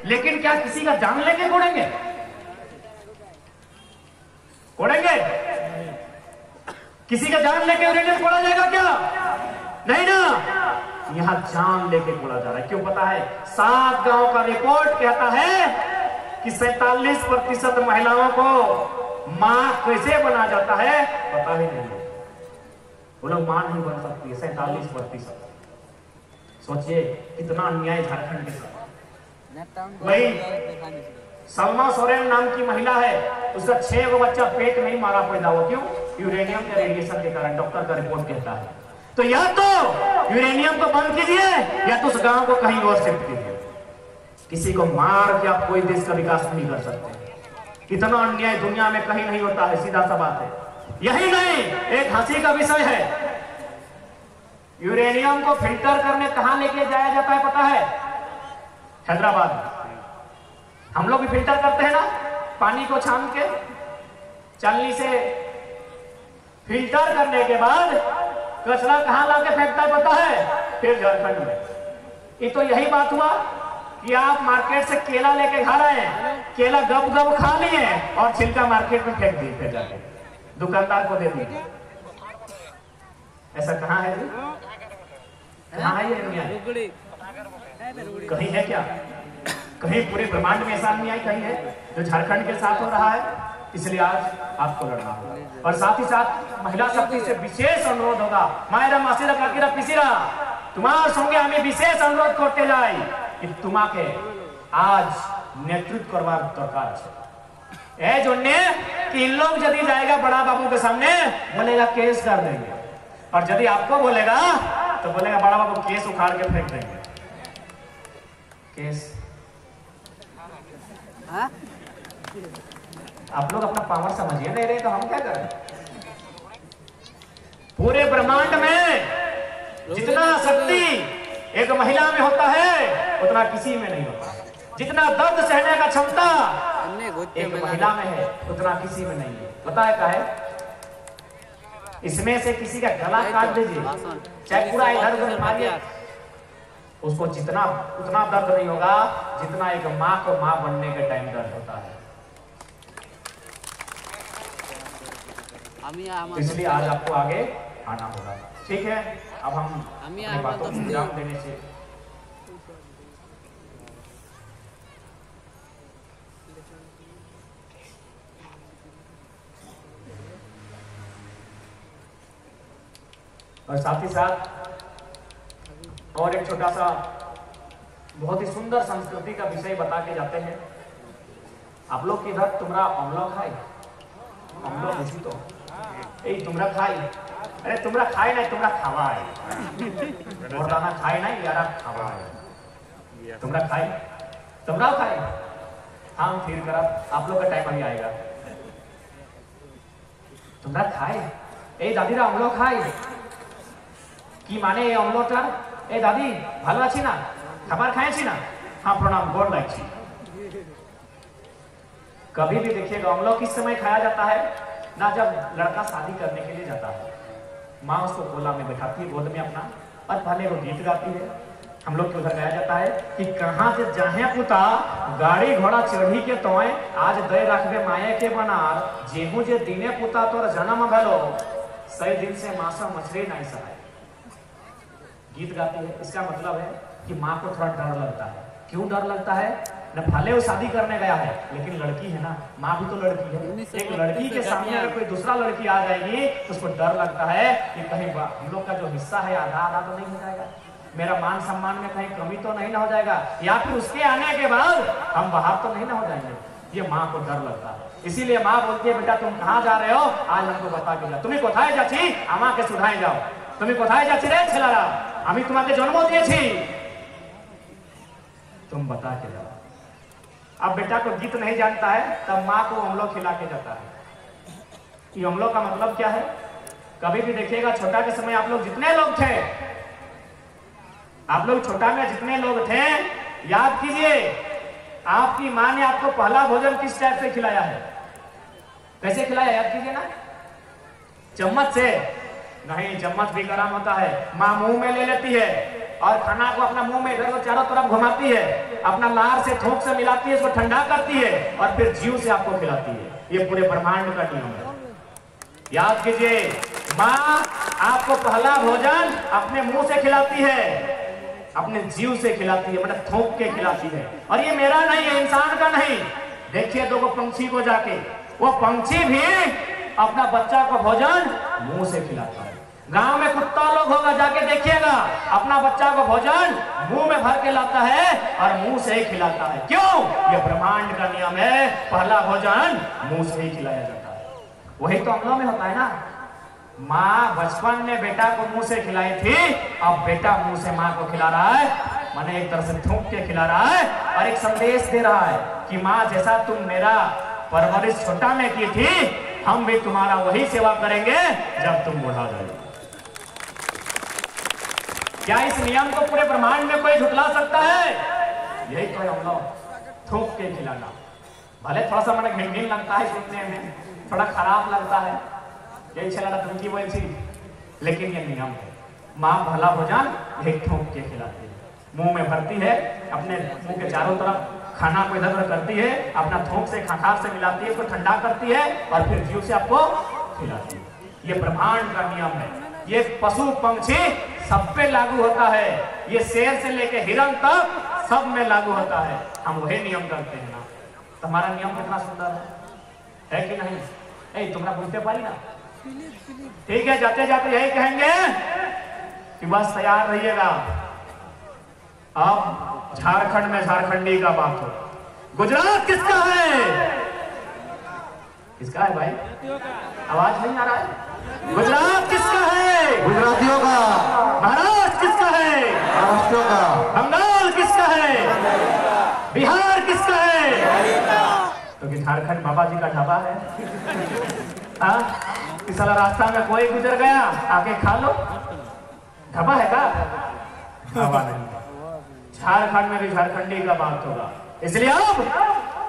लेकिन क्या किसी का जान लेके कोड़ेंगे? कोड़ेंगे? किसी का जान लेके यूरेनियम कोड़ा जाएगा क्या? नहीं ना, यहां जान लेके कोड़ा जा रहा है। क्यों पता है? 7 गांव का रिपोर्ट कहता है कि 47% महिलाओं को मां कैसे बना जाता है पता ही नहीं। वो लोग मां नहीं बन सकती है, 47%। सोचिए कितना अन्याय झारखंड के साथ। वही सलमा सोरेन नाम की महिला है, उसका 6 गो बच्चा पेट में ही मारा पैदा हुआ। क्यों? यूरेनियम के रेडिएशन के कारण, डॉक्टर का रिपोर्ट कहता है। तो या तो यूरेनियम को बंद कीजिए या तो उस गांव को कहीं और शिफ्ट कीजिए। किसी को मार के आप कोई देश का विकास नहीं कर सकते। इतना अन्याय दुनिया में कहीं नहीं होता है, सीधा सा बात है। यही नहीं, एक हंसी का विषय है, यूरेनियम को फिल्टर करने कहां लेके जाया जाता है पता है? हैदराबाद। हम लोग भी फिल्टर करते हैं ना, पानी को छान के छलनी से फिल्टर करने के बाद कचरा कहां लाके फेंकता है पता है? फिर झारखंड में। ये तो यही बात हुआ कि आप मार्केट से केला लेके खा रहे हैं, केला गप गप खा लिए और छिलका मार्केट में फेंक दिए, फिर जाके दुकानदार को दे दिए। ऐसा कहां है जी? कहां है ये दुनिया? कहीं है क्या? कहीं पूरे ब्रह्मांड में ऐसा नहीं आई कहीं है जो झारखंड के साथ हो रहा है? इसलिए आज आपको लड़ना होगा। और साथ ही साथ महिला शक्ति से विशेष अनुरोध होगा, मायरा मासीरा काकीरा पिसीरा तुम्हार संगे हमें विशेष अनुरोध करते जाए कि तुम्हाके आज नेतृत्व करवार दरकार है। ए जोने कि इन लोग यदि जाएगा बड़ा बाबू के सामने बोलेगा केस कर देंगे, और यदि आपको बोलेगा तो बोलेगा बड़ा बाबू केस उखाड़ के फेंक देंगे। केस आप लोग अपना पावर समझिए नहीं रहे तो हम क्या करें? पूरे ब्रह्मांड में जितना शक्ति एक महिला में होता है उतना किसी में नहीं होता। जितना दर्द सहने का क्षमता एक महिला में है उतना किसी में नहीं है। पता है क्या है? इसमें से किसी का गला काट दीजिए, चाहे पूरा इधर उधर मारिए, उसको जितना उतना दर्द नहीं होगा जितना एक माँ को माँ बनने के टाइम दर्द होता है। इसलिए आज आपको आगे आना होगा। ठीक है, अब हम अपनी बातों को विराम देने से और साथ ही साथ और एक छोटा सा बहुत ही सुंदर संस्कृति का विषय बता के जाते हैं। आप लोग किधर तुमरा अमलो खाए? अमलो इसी तो तुमरा खाई, अरे तुमरा खाए नहीं, तुमरा खावा है। मोरदाना खाए नहीं यार, खावा है। तुमरा खाई, तुमरा खाए। हम फिर कर आप लोग का टाइम अभी आएगा। तुमरा खाए ए दादी रा अमलो खाए कि माने ये अमलोटा ए दादी ভালো আছি না? খাবার খাইছি না? हाँ प्रणाम, गोड लाइक। कभी भी देखिएगा अमलो किस समय खाया जाता है ना? जब लड़का शादी करने के लिए जाता है, माँ उसको गोला में बैठाती है गोद में अपना, और पहले वो गीत गाती है। हम लोग के उधर गाया जाता है कि कहाँ से जाहे पुता गाड़ी घोड़ा चढ़ी के तोय आज दे रखबे माये के बनार जेहू जे दिने पुता तोर जन्म भलो सही दिन से मासा मछली नहीं सहाय। गीत गाती है। इसका मतलब है कि माँ को थोड़ा डर लगता है। क्यों डर लगता है? न भले वो शादी करने गया है लेकिन लड़की है ना, माँ भी तो लड़की है। एक लड़की के सामने अगर कोई दूसरा लड़की आ जाएगी तो उसको डर लगता है कि कहीं हम लोग का जो हिस्सा है आधा आधा तो नहीं हो जाएगा, मेरा मान सम्मान में कहीं कमी तो नहीं ना हो जाएगा, या फिर उसके आने के बाद हम बाहर तो नहीं ना हो जाएंगे। ये माँ को डर लगता है। इसीलिए माँ बोलती है बेटा तुम कहाँ जा रहे हो, आज हमको बता के जाओ। तुम्हें कोथाय जाची आमा के सुधाई जाओ, तुम्हें कोथाय जाची रे छेलारा, हमें तुम्हारे जन्म दिए, तुम बता के जाओ। अब बेटा को गीत नहीं जानता है तब माँ को अमलो खिला के जाता है। ये अमलो का मतलब क्या है? कभी भी देखिएगा छोटा के समय आप लोग जितने लोग थे, आप लोग छोटा में जितने लोग थे, याद कीजिए आपकी माँ ने आपको पहला भोजन किस टाइप से खिलाया है? कैसे खिलाया? याद कीजिए ना। चम्मच से नहीं, चम्मच भी गरम होता है। माँ मुंह में ले लेती है और खाना को अपना मुंह में इधर चारों तरफ घुमाती है, अपना लार से थूक से मिलाती है, इसको ठंडा करती है और फिर जीव से आपको खिलाती है। ये पूरे ब्रह्मांड का नियम है। याद कीजिए, माँ आपको पहला भोजन अपने मुंह से खिलाती है, अपने जीव से खिलाती है, मतलब थूक के खिलाती है। और ये मेरा नहीं है, इंसान का नहीं। देखिए दो पंछी को जाके, वो पंछी भी अपना बच्चा को भोजन मुंह से खिलाता है। गांव में कुत्ता लोग होगा, जाके देखिएगा, अपना बच्चा को भोजन मुंह में भर के लाता है और मुंह से ही खिलाता है। क्यों? ये ब्रह्मांड का नियम है, पहला भोजन मुंह से ही खिलाया जाता है। वही तो हम लोग में होता है ना। माँ बचपन में बेटा को मुंह से खिलाई थी, अब बेटा मुंह से माँ को खिला रहा है, माने एक तरह से थूक के खिला रहा है और एक संदेश दे रहा है कि माँ जैसा तुम मेरा परवरिश छोटा में की थी, हम भी तुम्हारा वही सेवा करेंगे जब तुम बूढ़ा जाओगे। क्या इस नियम को पूरे ब्रह्मांड में कोई झुटला सकता है? यही तो हम लोग, थूक के खिलाना। भले थोड़ा सा मन घिन लगता है सुनने में, थोड़ा खराब लगता है, यही चला तुमकी वही चीज, लेकिन ये नियम है। माँ भला भोजन यही थूक के खिलाती है, मुंह में भरती है, अपने मुंह के चारों तरफ खाना को इधर उधर करती है, अपना थूक से खाखार से मिलाती है, उसको ठंडा करती है और फिर जीव से आपको खिलाती है। ये ब्रह्मांड का नियम है। ये पशु पंछी सब पे लागू होता है, ये शेर से लेके हिरण तक सब में लागू होता है। हम वही नियम करते हैं ना। तुम्हारा नियम कितना सुंदर है कि नहीं? तुमरा बुझते पारी ना। ठीक है, जाते जाते यही कहेंगे कि बस तैयार रहिएगा। अब झारखंड में झारखंडी का बात हो। गुजरात किसका है? किसका है भाई? आवाज नहीं आ रहा है। गुजरात किसका है? गुजरातियों का। महाराष्ट्र किसका है? महाराष्ट्र का। बंगाल किसका है? बिहार किसका है? तो कि झारखंड बाबा जी का ढाबा है। इस साला रास्ता में कोई गुजर गया, आके खा लो। ढाबा है का? ढाबा नहीं। झारखंड में भी झारखंडी का बात होगा। इसलिए अब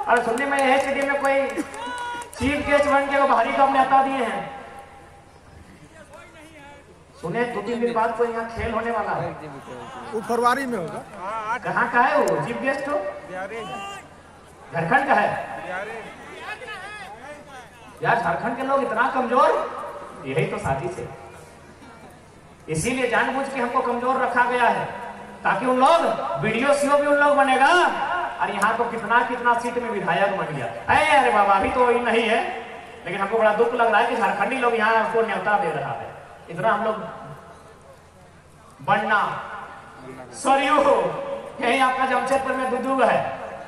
अरे सुनने में यह सिटी में कोई चीफ गेस्ट बन के बाहरी कब नेता दिए हैं। सुने 2-3 दिन बाद कोई यहाँ खेल होने वाला है, वो फरवरी में होगा। कहाँ का है वो चीफ गेस्ट? हो झारखंड का है यार। झारखंड के लोग इतना कमजोर, यही तो साजिश है। इसीलिए जानबूझ के हमको कमजोर रखा गया है, ताकि उन लोग वीडियो सीओ भी उन लोग बनेगा। और यहाँ तो कितना कितना सीट में विधायक बन गया। अरे बाबा अभी तो वही नहीं है, लेकिन हमको बड़ा दुख लग रहा है कि झारखंडी लोग यहाँ उसको न्योता दे रहा है। इतना हम लोग बनना सरयू यही आपका जमशेदपुर में दुदू है,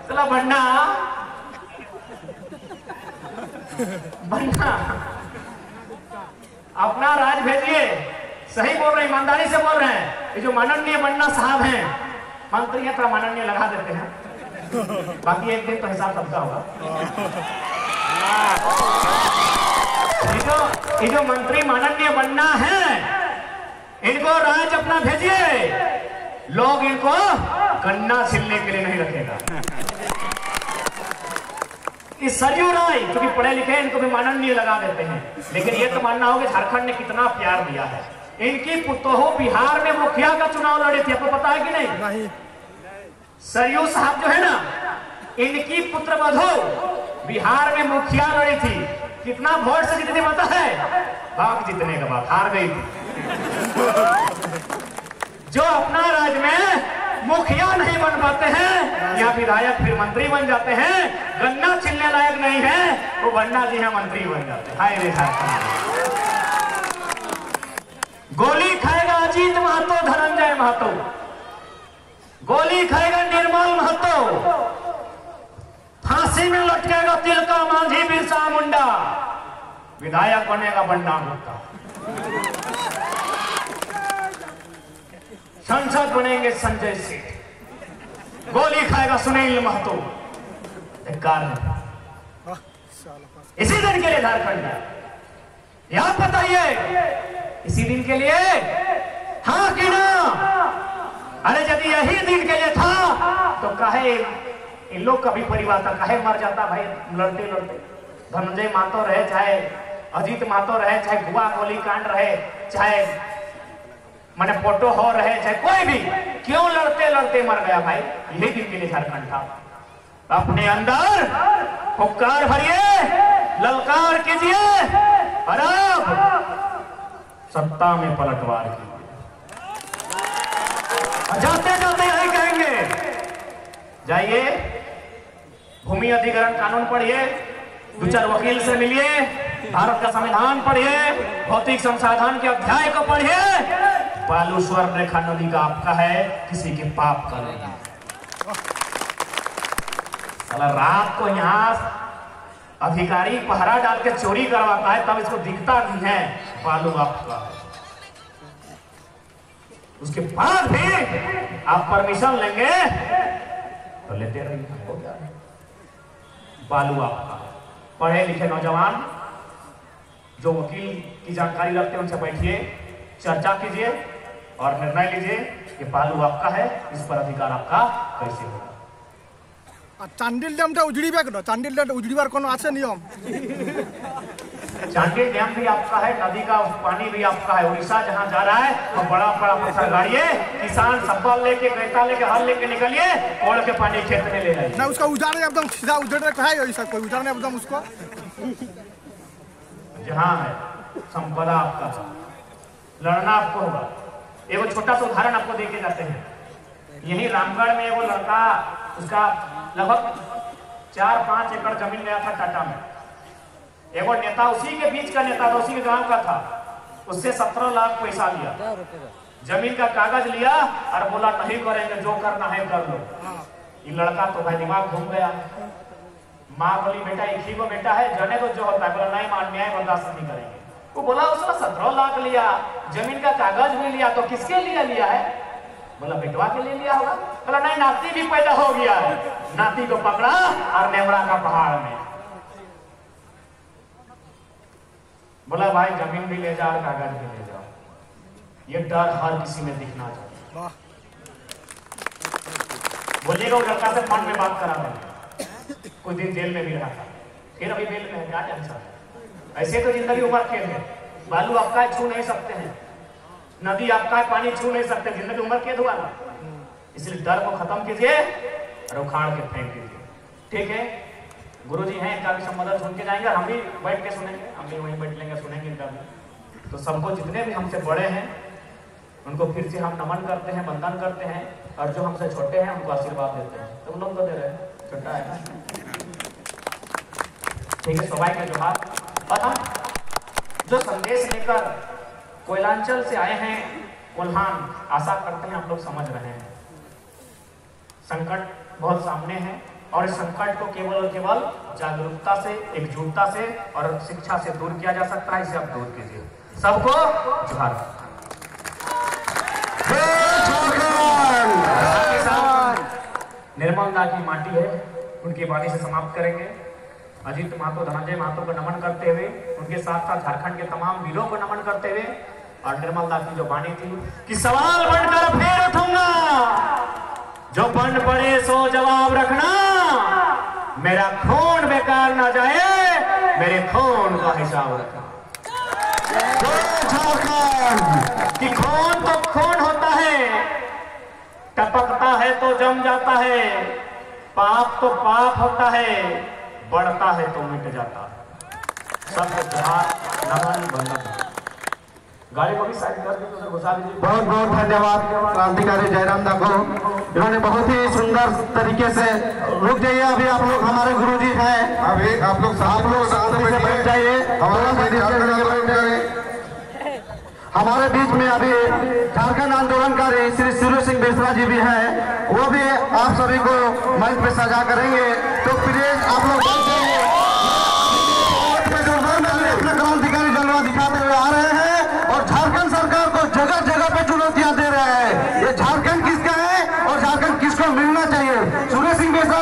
चला बनना बनना अपना राज भेजिए। सही बोल रहे हैं, ईमानदारी से बोल रहे हैं। ये जो माननीय बन्ना साहब हैं, मंत्री है, थोड़ा माननीय लगा देते हैं, बाकी एक दिन तो हिसाब सबका होगा। ये जो मंत्री माननीय बन्ना है, इनको राज अपना भेजिए। लोग इनको गन्ना छिलने के लिए नहीं रखेगा। इस सरयू राय क्योंकि पढ़े लिखे, इनको भी माननीय लगा देते हैं। लेकिन ये तो मानना होगा झारखंड ने कितना प्यार दिया है। इनकी पुतोहू बिहार में मुखिया का चुनाव लड़ी थी, आपको पता है कि नहीं? सरयू साहब जो है ना, इनकी पुत्रवधू बिहार में मुखिया लड़ी थी। कितना वोट से जीती पता है? बाप जीतने के बाद हार गई थी। जो अपना राज्य में मुखिया नहीं बन पाते हैं या विधायक फिर मंत्री बन जाते हैं, गन्ना छिलने लायक नहीं है, वो बन्ना जी यहाँ मंत्री बन जाते हैं। हाय रे गोली खाएगा अजीत महतो, धनंजय महतो, गोली खाएगा निर्मल महतो, फांसी में लटकेगा तिलका मांझी, बिरसा मुंडा, विधायक बनेगा बन्ना गुप्ता, संसद बनेंगे संजय सेठ, गोली खाएगा सुनील महतो। इसी दिन के लिए झारखंड में, याद बताइए इसी दिन के लिए, हाँ कि ना? अरे यदि यही दिन के लिए था तो काहे इन लोग का भी परिवार था, काहे मर जाता भाई लड़ते लड़ते। धनंजय महतो रहे, चाहे अजीत महतो रहे, चाहे गुआ गोली कांड रहे, चाहे माने फोटो हो रहे, चाहे कोई भी, क्यों लड़ते लड़ते मर गया भाई? यही दिन के लिए झारखंड था। अपने अंदर हुक्कार भरिए, ललकार कीजिए और अब सत्ता में पलटवार कीजिए। जाते जाते यही कहेंगे, जाइए भूमि अधिग्रहण कानून पढ़िए, 2-4 वकील से मिलिए, भारत का संविधान पढ़िए, भौतिक संसाधन के अध्याय को पढ़िए। बालू स्वर्ण रेखा नदी का आपका है, किसी के पाप का नहीं। रात को यहाँ अधिकारी पहरा डाल के चोरी करवाता है, तब इसको दिखता नहीं है बालू आपका। उसके बाद भी आप परमिशन लेंगे तो लेते रहिए। बालू आपका। पढ़े लिखे नौजवान जो वकील की जानकारी रखते हैं उनसे बैठिए, चर्चा कीजिए और निर्णय लीजिए कि बालू आपका है, इस पर अधिकार आपका कैसे होगा। चांडिल डैम उजड़ीबे चांडिल डैम उजड़ीबार कोनो आछे नियम? चांडिल डैम भी आपका है, नदी का पानी भी आपका है। उड़ीसा जहां जा रहा है वो बड़ा बड़ा पत्थर गाड़िए, किसान सब्बल लेके गैता लेके हल लेके निकलिए, कोड़ के पानी खेत में ले जाइए। ना उसका उजाड़े एकदम सीधा उजड़ने का है, ऐसा कोई उजाड़ने एकदम उसको जहां है संपदा आपका, लड़ना आपको होगा। एगो छोटा सा उदाहरण आपको देके जाते हैं। यही रामगढ़ में एगो लड़का, उसका लगभग 4-5 एकड़ जमीन गया था टाटा में। एगो नेता, उसी के बीच का नेता था, उसी के गांव का था, उससे 17 लाख पैसा लिया, जमीन का कागज लिया और बोला नहीं करेंगे, जो करना है कर लो। ये लड़का तो भाई दिमाग घूम गया। माँ बोली बेटा एक ही को बेटा है, जने तो जो होता है। बोला नहीं मान, न्याय बर्दाश्त नहीं करेंगे। वो बोला उसने 17 लाख लिया, जमीन का कागज भी लिया, तो किसके लिए लिया है? बोला बेटवा के लिए लिया होगा। बोला नहीं, नाती भी पैदा हो गया है। नाती को पकड़ा और नेमरा का पहाड़ में। बोला भाई जमीन भी ले जाओ और कागज भी ले जाओ। ये डर हर किसी में दिखना चाहिए। बोलिएगा वो लड़का से मन में बात करा देंगे। कुछ दिन जेल में भी रहा था, फिर अभी जेल में है, क्या टेंशन। ऐसे तो जिंदगी उम्र खेल है। बालू आपका छू नहीं सकते हैं, नदी आपका पानी छू नहीं सकते, जिंदगी उम्र कैद हुआ ना। इसलिए डर को खत्म कीजिए और उखाड़ के फेंक दीजिए। ठीक है, गुरुजी हैं, इनका भी संबोधन सुन के जाएंगे, हम भी बैठ के सुनेंगे, हम भी वहीं बैठ लेंगे, सुनेंगे इनका भी। तो सबको जितने भी हमसे बड़े हैं उनको फिर से हम नमन करते हैं, वंदन करते हैं, और जो हमसे छोटे हैं उनको आशीर्वाद देते हैं। तुम लोग तो दे रहे हैं, छोटा है। ठीक है, सबाई का जोहार। और हम जो संदेश लेकर कोयलांचल से आए हैं कोल्हान, आशा करते हैं आप लोग समझ रहे हैं। संकट बहुत सामने है और इस संकट को केवल और केवल जागरूकता से, एकजुटता से और शिक्षा से दूर किया जा सकता है। इसे आप दूर कीजिए। सबको जोहार। निर्मल दा की माटी है, उनकी वाणी से समाप्त करेंगे। अजीत महतो, धनंजय महतो को नमन करते हुए, उनके साथ साथ झारखंड के तमाम वीरों को नमन करते हुए, और निर्मल दा की जो वाणी थी कि सवाल बनकर फिर उठूंगा, जो बन पड़े सो जवाब रखना, मेरा खून बेकार ना जाए, मेरे खून का हिसाब रखना। कि खून तो खून होता है, टपकता है तो जम जाता है, पाप तो पाप होता है, बढ़ता है तो मिट जाता है। सब जोहार, नमन, वंदन। गाड़ी को भी साइड कर दीजिए, उधर घुसा दीजिए। बहुत बहुत धन्यवाद क्रांतिकारी जयराम दा को, इन्होंने बहुत ही सुंदर तरीके से। रुक जाइए, अभी आप लोग हमारे गुरुजी हैं, अभी आप लोग शांति से बैठ जाइए। हमारे बीच में अभी झारखंड आंदोलनकारी श्री सूर्य सिंह बिस्रा जी भी हैं, वो भी आप सभी को मंच पे सजा करेंगे। तो प्लीज आप लोग बैठ जाइए। अपना क्रांतिकारी जलवा दिखाते हुए आ रहे हैं और झारखंड सरकार को जगह जगह पे चुनौतियां दे रहे हैं। ये झारखंड किसका है और झारखंड किसको मिलना चाहिए? सूर्य सिंह बिस्रा